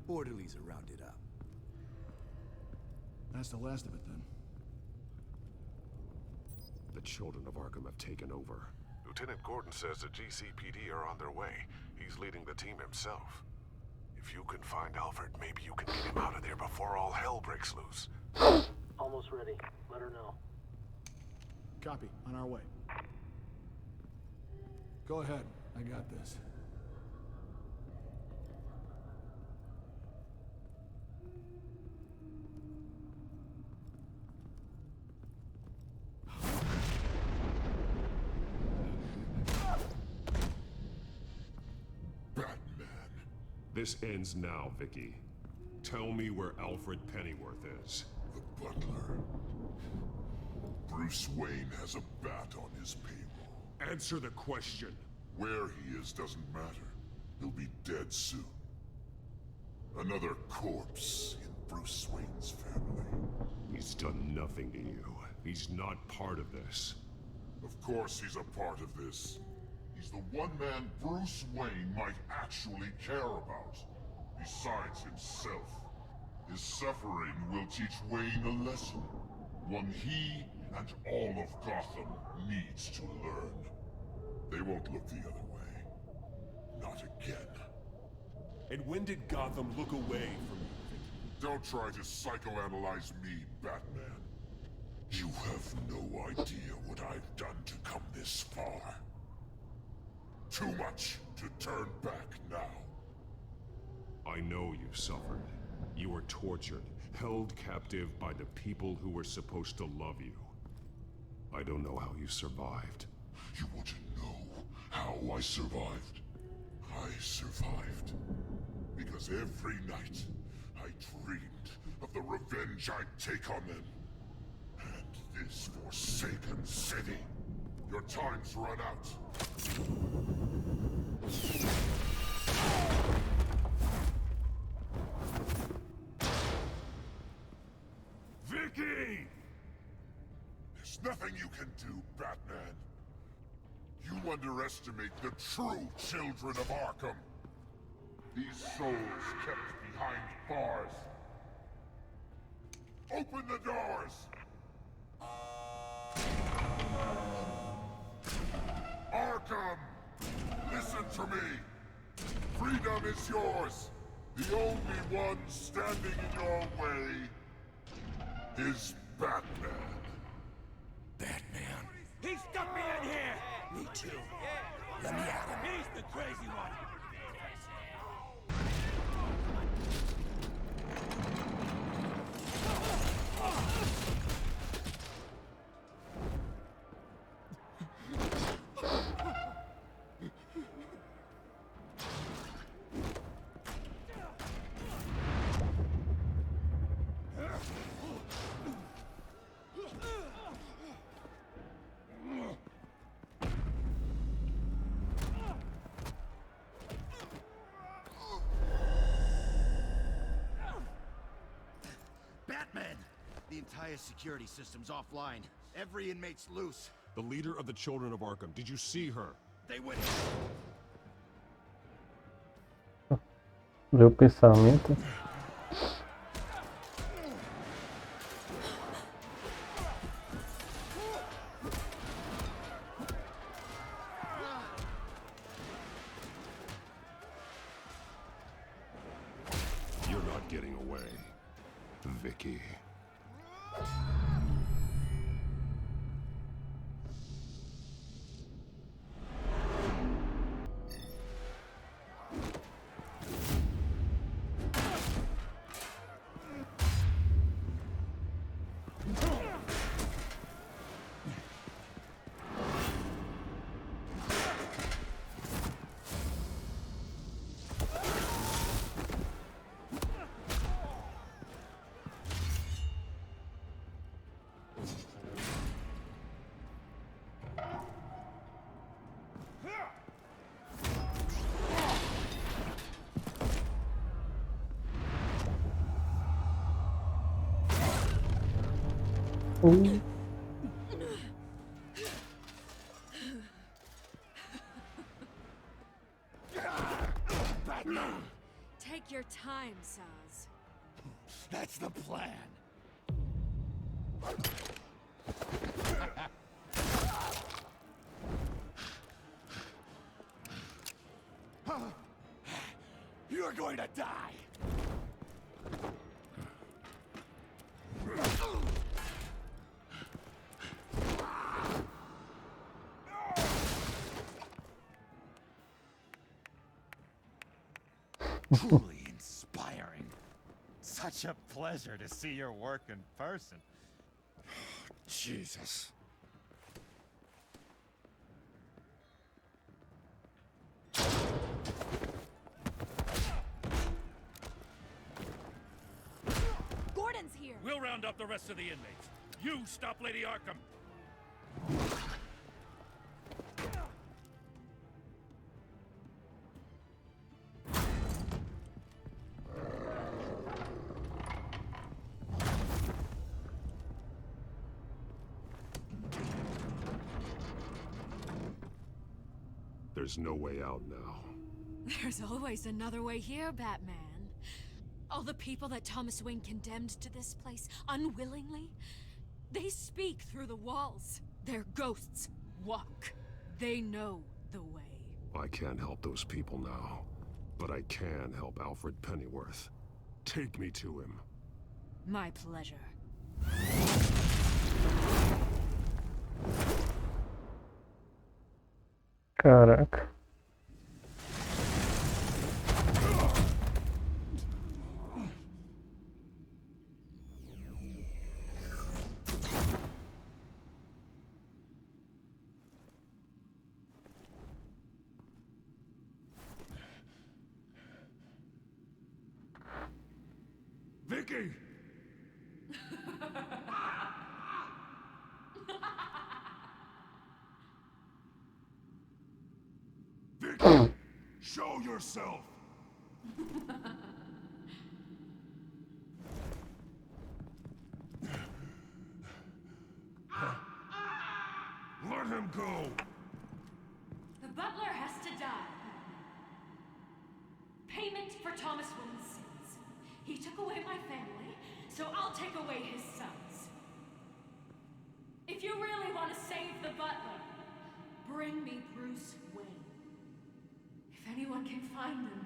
Orderlies are rounded up. That's the last of it then. The children of Arkham have taken over. Lieutenant Gordon says the GCPD are on their way. He's leading the team himself. If you can find Alfred, maybe you can get him out of there before all hell breaks loose. Almost ready. Let her know. Copy. On our way. Go ahead. I got this. Batman. This ends now, Vicky. Tell me where Alfred Pennyworth is. The butler. Bruce Wayne has a bat on his payroll. Answer the question. Where he is doesn't matter. He'll be dead soon. Another corpse in Bruce Wayne's family. He's done nothing to you. He's not part of this. Of course he's a part of this. He's the one man Bruce Wayne might actually care about. Besides himself. His suffering will teach Wayne a lesson. One he and all of Gotham needs to learn. They won't look the other way. Not again. And when did Gotham look away from you? Don't try to psychoanalyze me, Batman. You have no idea what I've done to come this far. Too much to turn back now. I know you've suffered. You were tortured, held captive by the people who were supposed to love you. I don't know how you survived. You want to know how I survived? I survived because every night I dreamed of the revenge I'd take on them. And this forsaken city. Your time's run out. Vicky! There's nothing you can do, Batman. You underestimate the true children of Arkham. These souls kept behind bars. Open the doors! kingdom is yours. The only one standing in your way is Batman. Batman? He stuck me in here! Me too. Let me at him. He's the crazy one. Batman! The entire security system's offline. Every inmate's loose. The leader of the Children of Arkham, did you see her? They went... Leu o pensamento. You're not getting away, Vicky. Take your time, Saz. That's the plan. You're going to die. Truly inspiring. Such a pleasure to see your work in person. Jesus. Gordon's here. We'll round up the rest of the inmates. You stop Lady Arkham. There's no way out now. There's always another way here, Batman. All the people that Thomas Wayne condemned to this place unwillingly, they speak through the walls. Their ghosts walk. They know the way. I can't help those people now, but I can help Alfred Pennyworth. Take me to him. My pleasure. Caraca. Vicky! Vicky! Show yourself! Let him go! The butler has to die. Payment for Thomas Wayne's sins. He took away my family, so I'll take away his sons. If you really want to save the butler, bring me Bruce Wayne. If anyone can find him,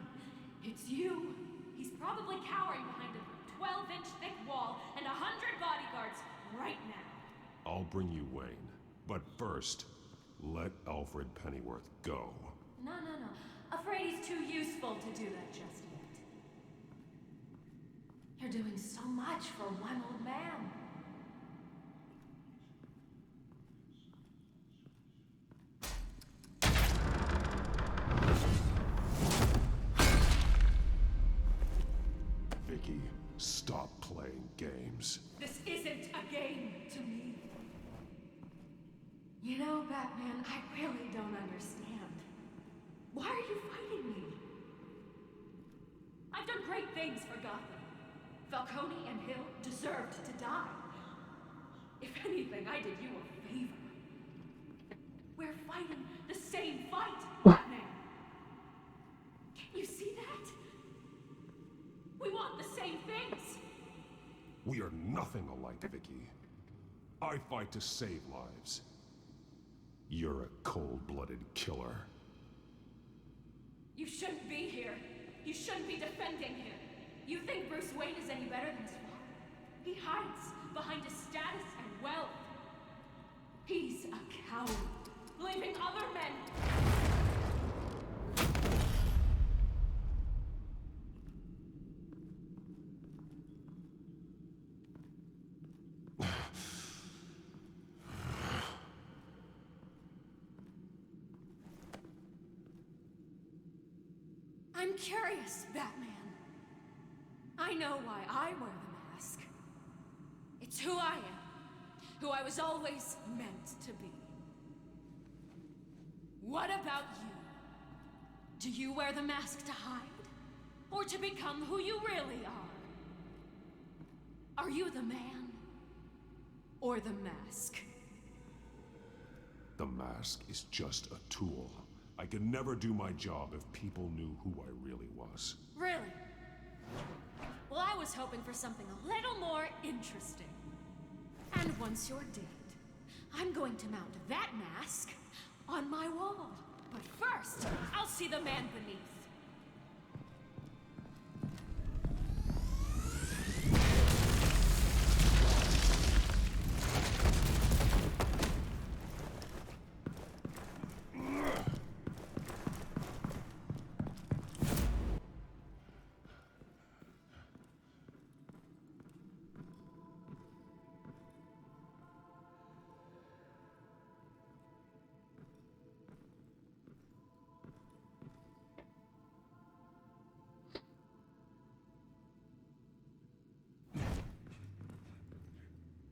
It's you. He's probably cowering behind a 12-inch thick wall and 100 bodyguards right now. I'll bring you Wayne. But first, let Alfred Pennyworth go. No. Afraid he's too useful to do that just yet. You're doing so much for one old man. Vicky, stop playing games. This isn't a game to me. You know, Batman, I really don't understand. Why are you fighting me? I've done great things for Gotham. Falcone and Hill deserved to die. If anything, I did you a favor. We're fighting the same fight, Batman. Can't you see that? We want the same things. We are nothing alike, Vicky. I fight to save lives. You're a cold-blooded killer. You shouldn't be here. You shouldn't be defending him. You think Bruce Wayne is any better than his father? He hides behind his status and wealth. He's a coward, leaving other men. I'm curious, Batman. I know why I wear the mask. It's who I am, who I was always meant to be. What about you? Do you wear the mask to hide? Or to become who you really are? Are you the man? Or the mask? The mask is just a tool. I could never do my job if people knew who I really was. Really? Well, I was hoping for something a little more interesting. And once you're dead, I'm going to mount that mask on my wall. But first, I'll see the man beneath.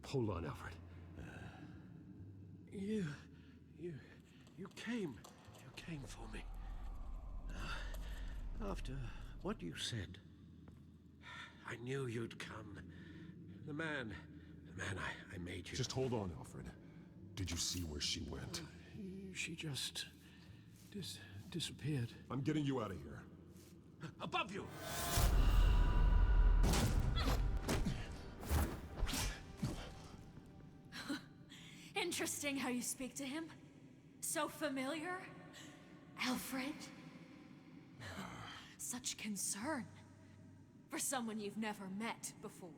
Hold on, Alfred. You came for me. After what you said, I knew you'd come. The man I made you. Just hold on, Alfred. Did you see where she went? She just disappeared. I'm getting you out of here. Above you! Interesting how you speak to him. So familiar. Alfred. Such concern for someone you've never met before.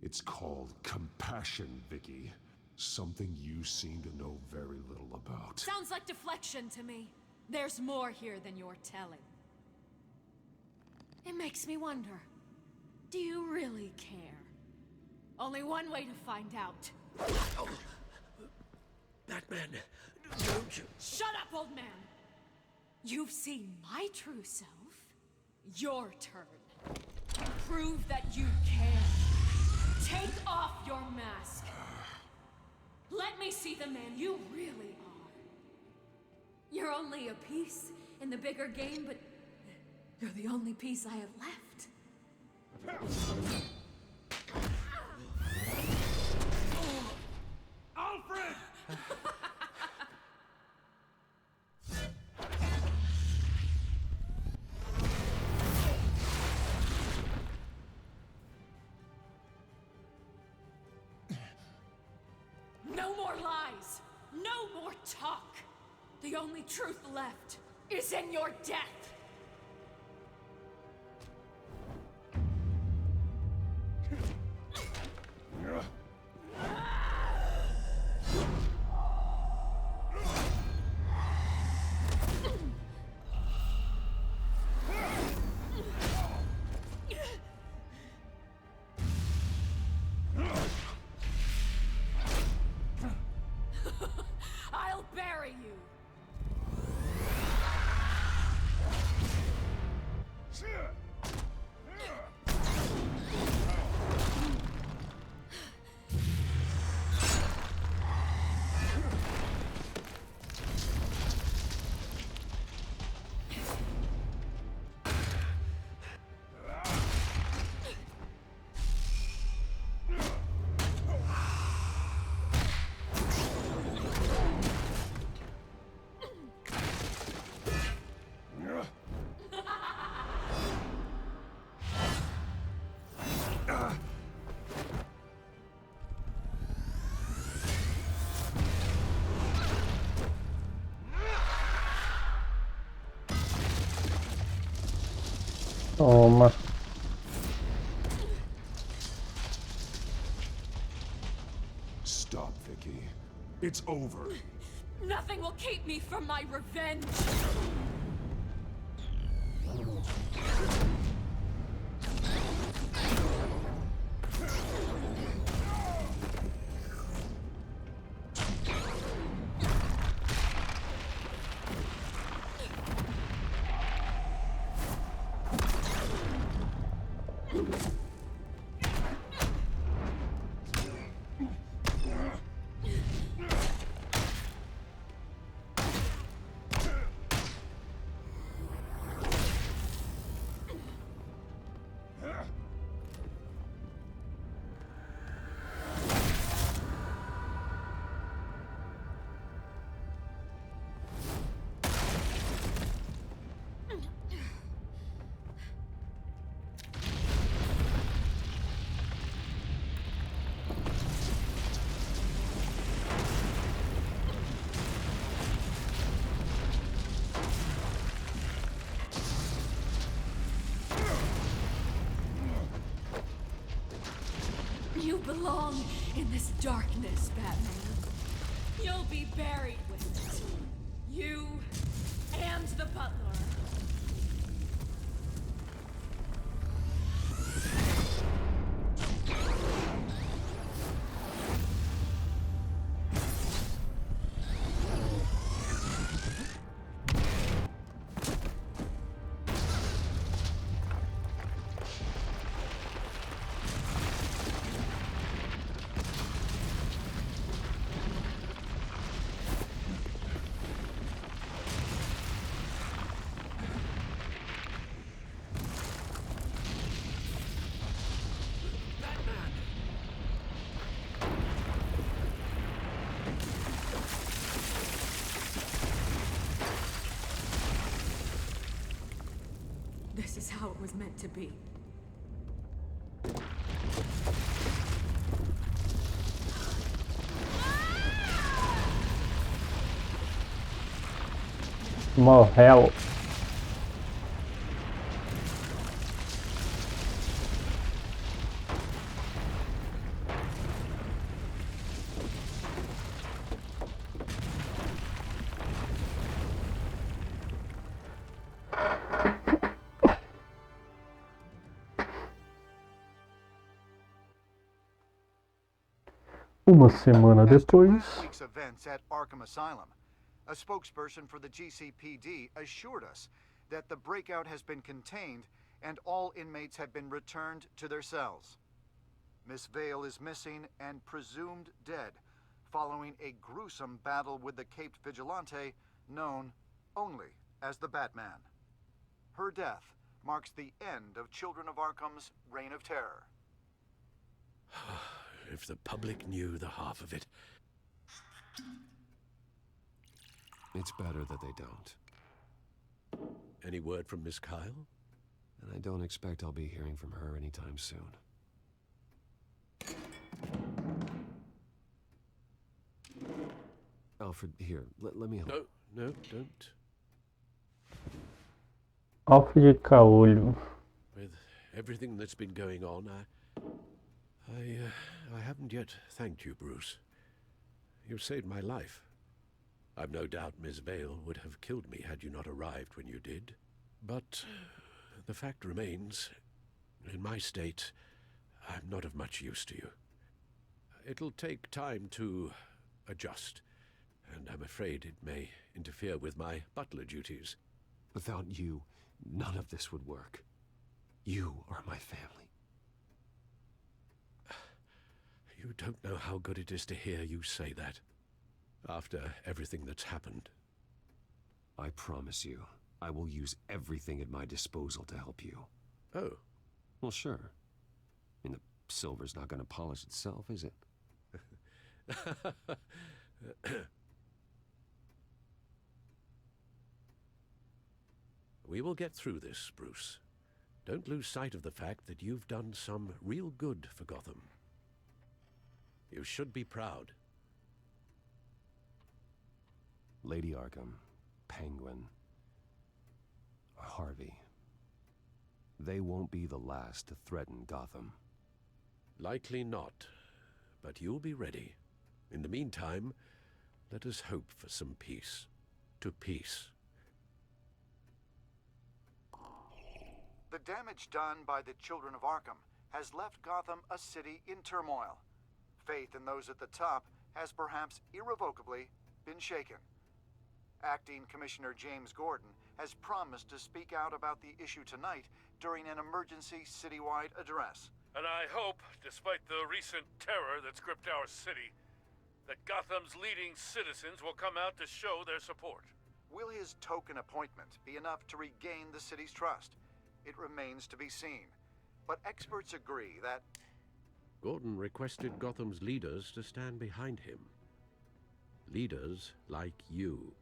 It's called compassion, Vicky. Something you seem to know very little about. Sounds like deflection to me. There's more here than you're telling. It makes me wonder, do you really care? Only one way to find out. Oh. Batman, don't you... Shut up, old man! You've seen my true self. Your turn. Prove that you care. Take off your mask. Let me see the man you really are. You're only a piece in the bigger game, but you're the only piece I have left. Alfred! No more lies! No more talk! The only truth left is in your death. I'll bury you. Toma. Stop, Vicky. It's over. Nothing will keep me from my revenge. You belong in this darkness, Batman. You'll be buried with it. You and the butler. This is how it was meant to be. Morreu. Uma semana depois. Week's events at Arkham Asylum. A spokesperson for the GCPD assured us that the breakout has been contained and all inmates have been returned to their cells. Miss Vale is missing and presumed dead following a gruesome battle with the caped vigilante known only as the Batman. Her death marks the end of Children of Arkham's reign of terror. If the public knew the half of it. It's better that they don't. Any word from Miss Kyle? And I don't expect I'll be hearing from her anytime soon. Alfred, here, let me help. No, don't. Alfa de caolho. With everything that's been going on, I haven't yet thanked you, Bruce. You've saved my life. I've no doubt Miss Vale would have killed me had you not arrived when you did. But the fact remains, in my state, I'm not of much use to you. It'll take time to adjust, and I'm afraid it may interfere with my butler duties. Without you, none of this would work. You are my family. You don't know how good it is to hear you say that, after everything that's happened. I promise you, I will use everything at my disposal to help you. Oh. Well, sure. I mean, the silver's not going to polish itself, is it? We will get through this, Bruce. Don't lose sight of the fact that you've done some real good for Gotham. You should be proud. Lady Arkham, Penguin, Harvey. They won't be the last to threaten Gotham. Likely not, but you'll be ready. In the meantime, let us hope for some peace. To peace. The damage done by the children of Arkham has left Gotham a city in turmoil. Faith in those at the top has perhaps irrevocably been shaken. Acting Commissioner James Gordon has promised to speak out about the issue tonight during an emergency citywide address. And I hope, despite the recent terror that's gripped our city, that Gotham's leading citizens will come out to show their support. Will his token appointment be enough to regain the city's trust? It remains to be seen. But experts agree that Gordon requested Gotham's leaders to stand behind him. Leaders like you.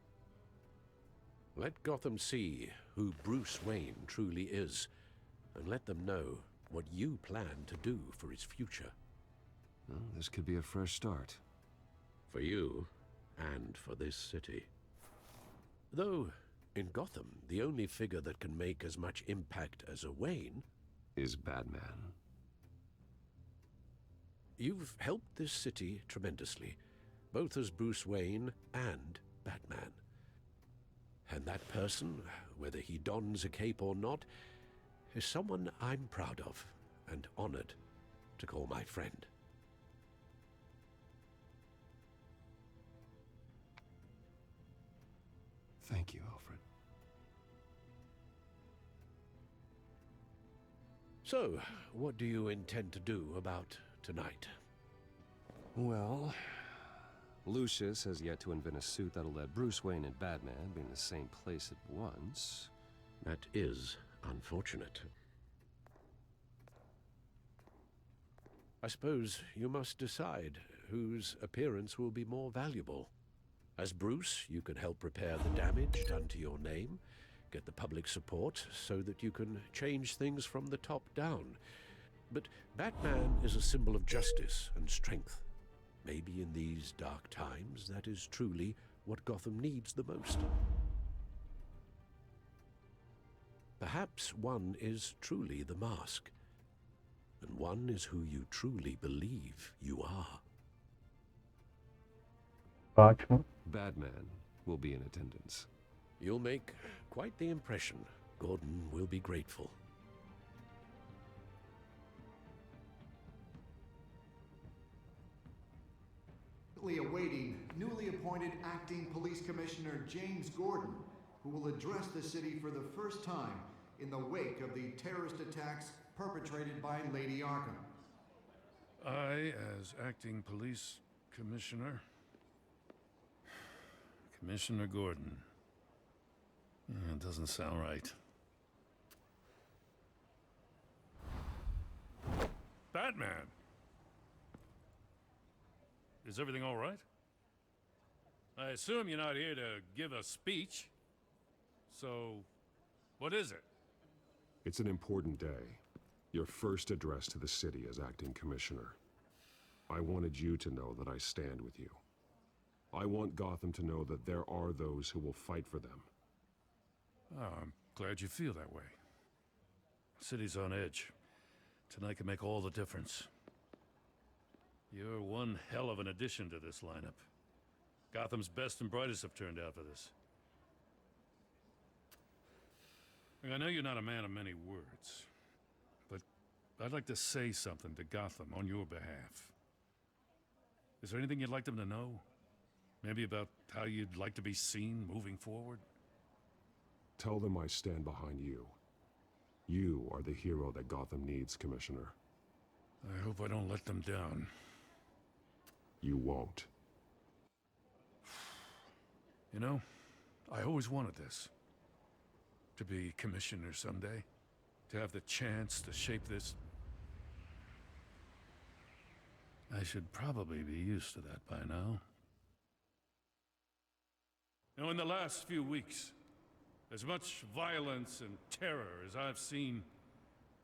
Let Gotham see who Bruce Wayne truly is, and let them know what you plan to do for its future. Well, this could be a fresh start. For you, and for this city. Though, in Gotham, the only figure that can make as much impact as a Wayne is Batman. You've helped this city tremendously, both as Bruce Wayne and Batman. And that person, whether he dons a cape or not, is someone I'm proud of and honored to call my friend. Thank you, Alfred. So, what do you intend to do about tonight? Well, Lucius has yet to invent a suit that'll let Bruce Wayne and Batman be in the same place at once. That is unfortunate. I suppose you must decide whose appearance will be more valuable. As Bruce, you can help repair the damage done to your name, get the public support so that you can change things from the top down. But Batman is a symbol of justice and strength. Maybe in these dark times, that is truly what Gotham needs the most. Perhaps one is truly the mask, and one is who you truly believe you are. Batman. Batman will be in attendance. You'll make quite the impression. Gordon will be grateful. Awaiting newly appointed Acting Police Commissioner James Gordon, who will address the city for the first time in the wake of the terrorist attacks perpetrated by Lady Arkham. I, as Acting Police Commissioner... Commissioner Gordon. It doesn't sound right. Batman! Is everything all right? I assume you're not here to give a speech. So, what is it? It's an important day. Your first address to the city as acting commissioner. I wanted you to know that I stand with you. I want Gotham to know that there are those who will fight for them. Glad you feel that way. City's on edge. Tonight can make all the difference. You're one hell of an addition to this lineup. Gotham's best and brightest have turned out for this. I know you're not a man of many words, but I'd like to say something to Gotham on your behalf. Is there anything you'd like them to know? Maybe about how you'd like to be seen moving forward? Tell them I stand behind you. You are the hero that Gotham needs, Commissioner. I hope I don't let them down. You won't. You know, I always wanted this. To be commissioner someday. To have the chance to shape this. I should probably be used to that by now. You know, in the last few weeks, as much violence and terror as I've seen,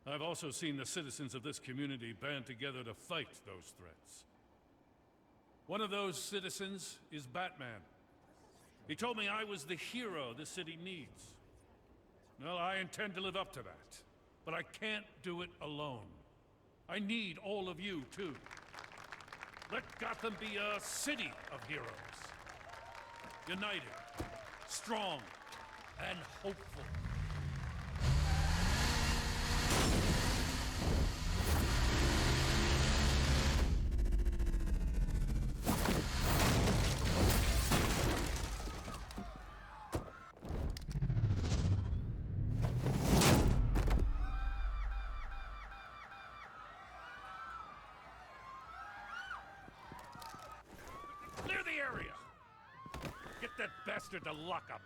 I've also seen the citizens of this community band together to fight those threats. One of those citizens is Batman. He told me I was the hero this city needs. Well, I intend to live up to that. But I can't do it alone. I need all of you, too. Let Gotham be a city of heroes. United, strong, and hopeful. Clear the area! Get that bastard to lock up!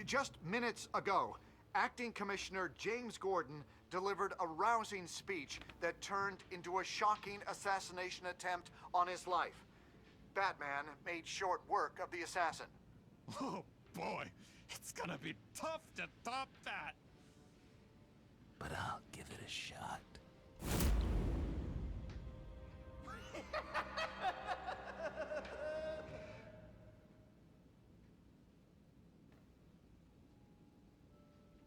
Just minutes ago, Acting Commissioner James Gordon delivered a rousing speech that turned into a shocking assassination attempt on his life. Batman made short work of the assassin. Oh boy, it's gonna be tough to top that. But I'll give it a shot.